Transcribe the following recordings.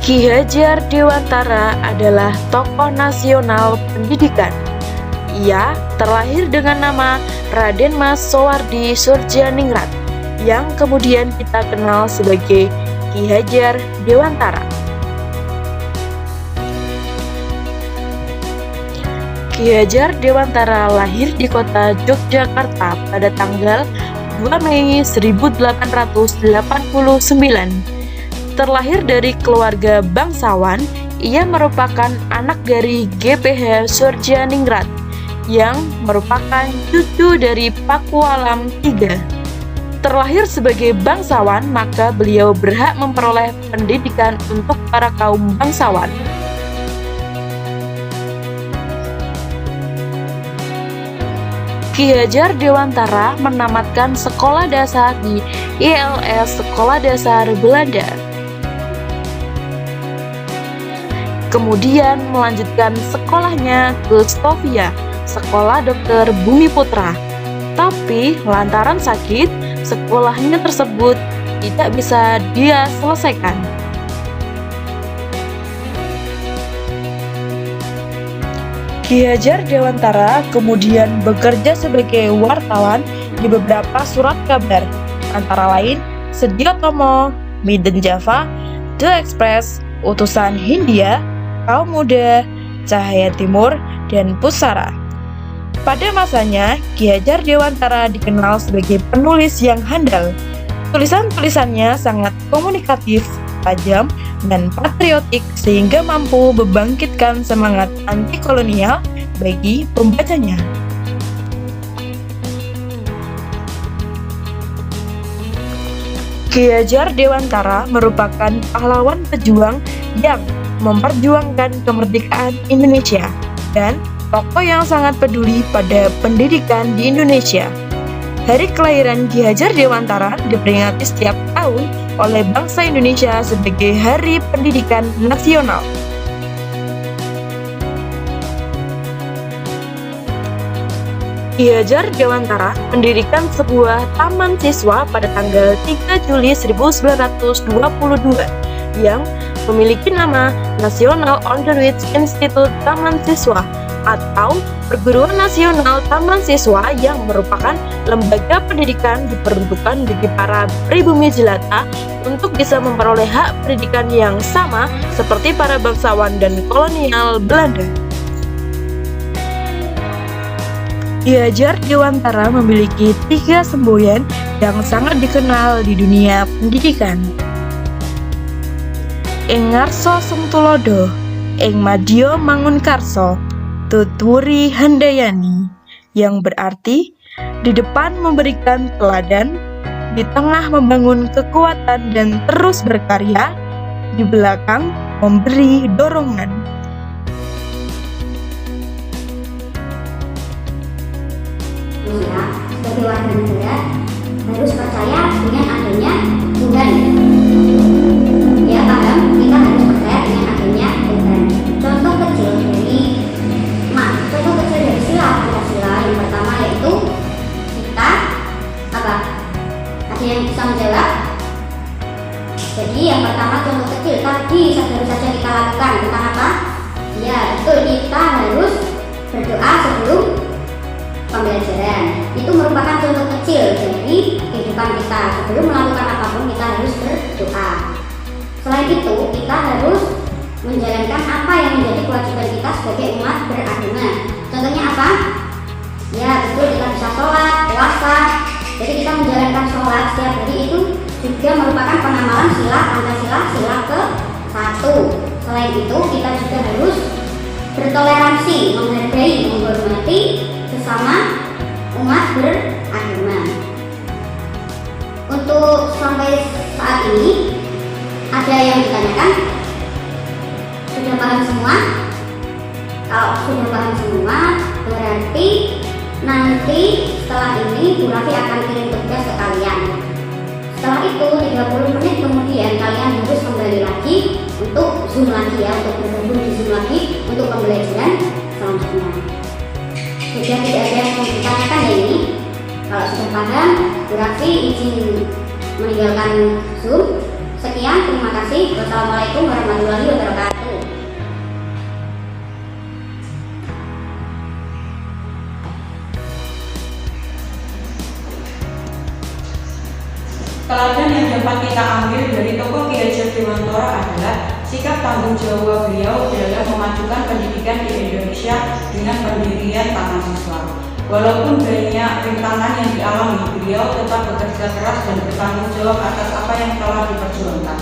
Ki Hajar Dewantara adalah tokoh nasional pendidikan. Ia terlahir dengan nama Raden Mas Soewardi Soedjaningrat, yang kemudian kita kenal sebagai Ki Hajar Dewantara. Ki Hajar Dewantara lahir di kota Yogyakarta pada tanggal 2 Mei 1889. Terlahir dari keluarga bangsawan, ia merupakan anak dari GPH Soedjaningrat yang merupakan cucu dari Pakualam III. Terlahir sebagai bangsawan, maka beliau berhak memperoleh pendidikan untuk para kaum bangsawan. Ki Hajar Dewantara menamatkan sekolah dasar di ILS Sekolah Dasar Belanda. Kemudian melanjutkan sekolahnya ke Sofia, Sekolah Dokter Bumiputra. Tapi lantaran sakit, sekolahnya tersebut tidak bisa dia selesaikan. Ki Hajar Dewantara kemudian bekerja sebagai wartawan di beberapa surat kabar, antara lain Sediotomo, Midden Java, The Express, Utusan Hindia, Kaum Muda, Cahaya Timur, dan Pusara. Pada masanya, Ki Hajar Dewantara dikenal sebagai penulis yang handal. Tulisan-tulisannya sangat komunikatif, tajam, dan patriotik sehingga mampu membangkitkan semangat anti-kolonial bagi pembacanya. Ki Hajar Dewantara merupakan pahlawan pejuang yang memperjuangkan kemerdekaan Indonesia dan tokoh yang sangat peduli pada pendidikan di Indonesia. Hari kelahiran Ki Hajar Dewantara diperingati setiap tahun oleh bangsa Indonesia sebagai Hari Pendidikan Nasional. Ki Hajar Dewantara mendirikan sebuah taman siswa pada tanggal 3 Juli 1922 yang memiliki nama National Underwich Institute Taman Siswa atau Perguruan Nasional Taman Siswa, yang merupakan lembaga pendidikan diperuntukkan bagi para pribumi jelata untuk bisa memperoleh hak pendidikan yang sama seperti para bangsawan dan kolonial Belanda. Ki Hajar Dewantara memiliki 3 semboyan yang sangat dikenal di dunia pendidikan. Ing ngarsa Sengtulodo, ing madya mangunkarsa, tutwuri handayani, yang berarti di depan memberikan teladan, di tengah membangun kekuatan dan terus berkarya, di belakang memberi dorongan. Sebagai warga negara harus percaya dengan adanya Tuhan. Ya paham, kita harus percaya dengan adanya Tuhan. Contoh kecil dari sila Pancasila yang pertama yaitu kita apa? Ada yang bisa menjawab? Jadi yang pertama contoh kecil tadi baru saja kita lakukan tentang apa? Ya betul, kita harus berdoa sebelum pembelajaran. Itu merupakan contoh kecil dari kehidupan kita. Sebelum melakukan apapun kita harus berdoa. Selain itu kita harus menjalankan apa yang menjadi kewajiban kita sebagai umat beragama. Contohnya apa? Ya betul, kita bisa sholat, puasa. Jadi kita menjalankan sholat setiap hari itu juga merupakan pengamalan sila Pancasila, sila ke-1. Selain itu kita juga harus bertoleransi, menghargai, menghormati sesama umat beragama. Untuk sampai saat ini ada yang ditanyakan? Sudah paham semua? Kalau sudah paham semua, berarti nanti setelah ini Bu Raffi akan kirim tugas ke kalian. Setelah itu 30 menit kemudian kalian harus kembali lagi untuk Zoom lagi ya, untuk bergabung di Zoom lagi untuk pembelajaran selanjutnya. Sudah tidak ada yang mau ditanyakan ya ini? Kalau sudah paham, Bu Raffi izin meninggalkan Zoom. Sekian, terima kasih. Wassalamualaikum warahmatullahi wabarakatuh. Teladan yang dapat kita ambil dari tokoh Ki Hajar Dewantara adalah sikap tanggung jawab beliau dalam memajukan pendidikan di Indonesia dengan pendirian Taman Siswa. Walaupun banyak rintangan yang dialami, beliau tetap bekerja keras dan bertanggung jawab atas apa yang telah diperjuangkan.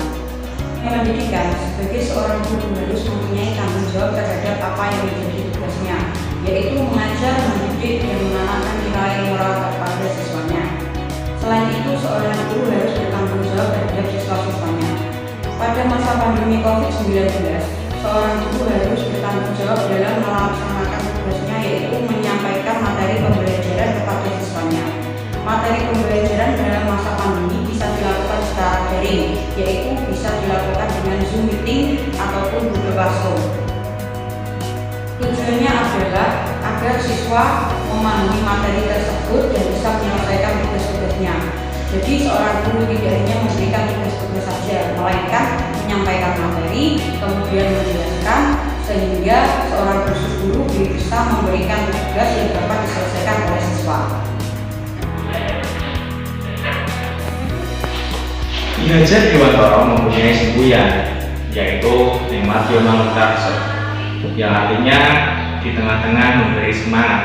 Pendidikan sebagai seorang guru harus mempunyai tanggung jawab terhadap apa yang menjadi tugasnya, yaitu mengajar, mendidik, dan menanamkan nilai moral kepada siswanya. Selain itu, seorang guru harus bertanggung jawab terhadap siswa-siswanya. Pada masa pandemi COVID-19, seorang guru harus bertanggung jawab dalam melaksanakan tugasnya, yaitu menyampaikan materi pembelajaran kepada siswanya. Materi pembelajaran dalam masa pandemi bisa dilakukan secara daring, yaitu bisa dilakukan dengan Zoom meeting ataupun Google Classroom. Tujuannya adalah agar siswa memahami materi tersebut dan bisa menyelesaikan tugas-tugasnya. Jadi seorang guru tidak hanya memberikan tugas-tugas saja, melainkan menyampaikan materi, kemudian menjelaskan, sehingga seorang guru bisa memberikan tugas yang dapat diselesaikan oleh siswa. Ki Hajar Dewantara mempunyai semboyan, yaitu Nikmatyo Mangunkarso, yang artinya di tengah-tengah memberi semangat.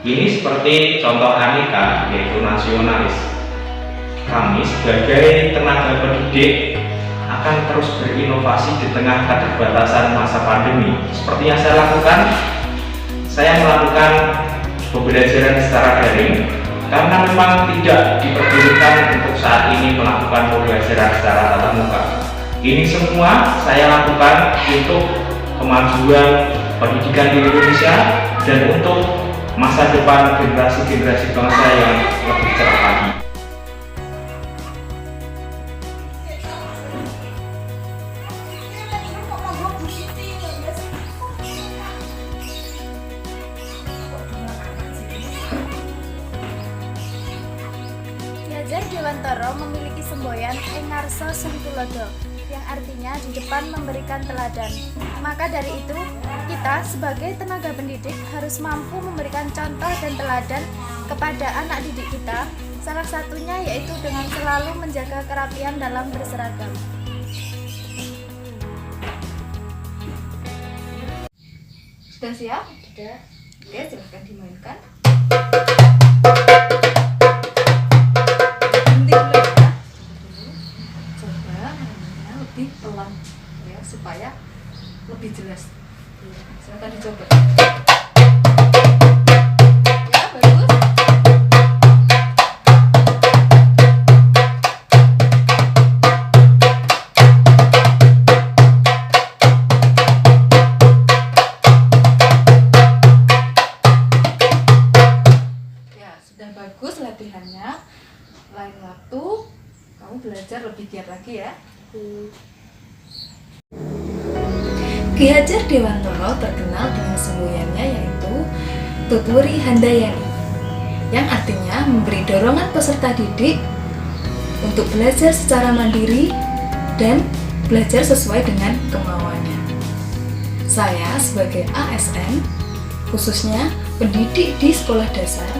Ini seperti contoh Aneka, yaitu nasionalis. Kami sebagai tenaga pendidik akan terus berinovasi di tengah keterbatasan masa pandemi. Seperti yang saya lakukan, saya melakukan pembelajaran secara daring karena memang tidak diperbolehkan untuk saat ini melakukan pembelajaran secara tatap muka. Ini semua saya lakukan untuk kemajuan pendidikan di Indonesia dan untuk masa depan generasi-generasi bangsa yang lebih cerah lagi. Ki Hajar Dewantara memiliki semboyan Engarso Sengtulodo, yang artinya di depan memberikan teladan. Maka dari itu, kita sebagai tenaga pendidik harus mampu memberikan contoh dan teladan kepada anak didik kita, salah satunya yaitu dengan selalu menjaga kerapian dalam berseragam. Sudah siap? Sudah. Oke, silahkan dimainkan. Berhenti dulu ya. Coba mainnya lebih pelan ya, supaya lebih jelas. Silahkan dicoba. Ya, bagus. Sudah bagus latihannya. Lain waktu kamu belajar lebih giat lagi ya. Ki Hajar Dewantara terkenal dengan semboyannya yaitu Tuturi Handayani, yang artinya memberi dorongan peserta didik untuk belajar secara mandiri dan belajar sesuai dengan kemauannya. Saya sebagai ASN, khususnya pendidik di sekolah dasar,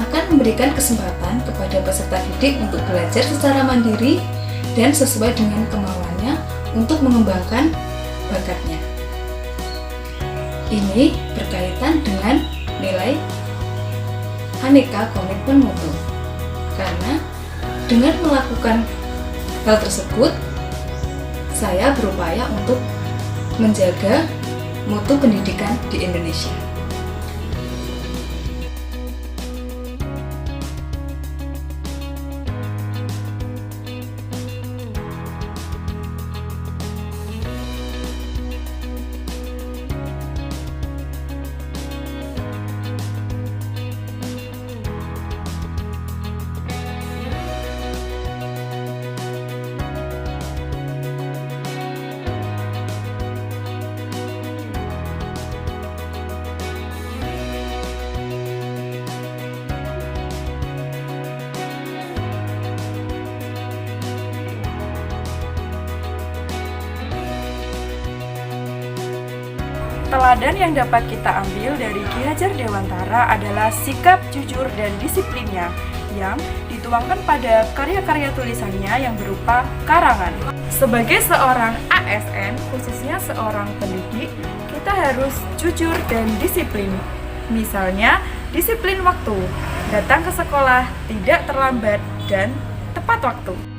akan memberikan kesempatan kepada peserta didik untuk belajar secara mandiri dan sesuai dengan kemauannya untuk mengembangkan bakatnya. Ini berkaitan dengan nilai Aneka Komitmen Mutu, karena dengan melakukan hal tersebut saya berupaya untuk menjaga mutu pendidikan di Indonesia. Teladan yang dapat kita ambil dari Ki Hajar Dewantara adalah sikap jujur dan disiplinnya yang dituangkan pada karya-karya tulisannya yang berupa karangan. Sebagai seorang ASN, khususnya seorang pendidik, kita harus jujur dan disiplin. Misalnya, disiplin waktu, datang ke sekolah tidak terlambat dan tepat waktu.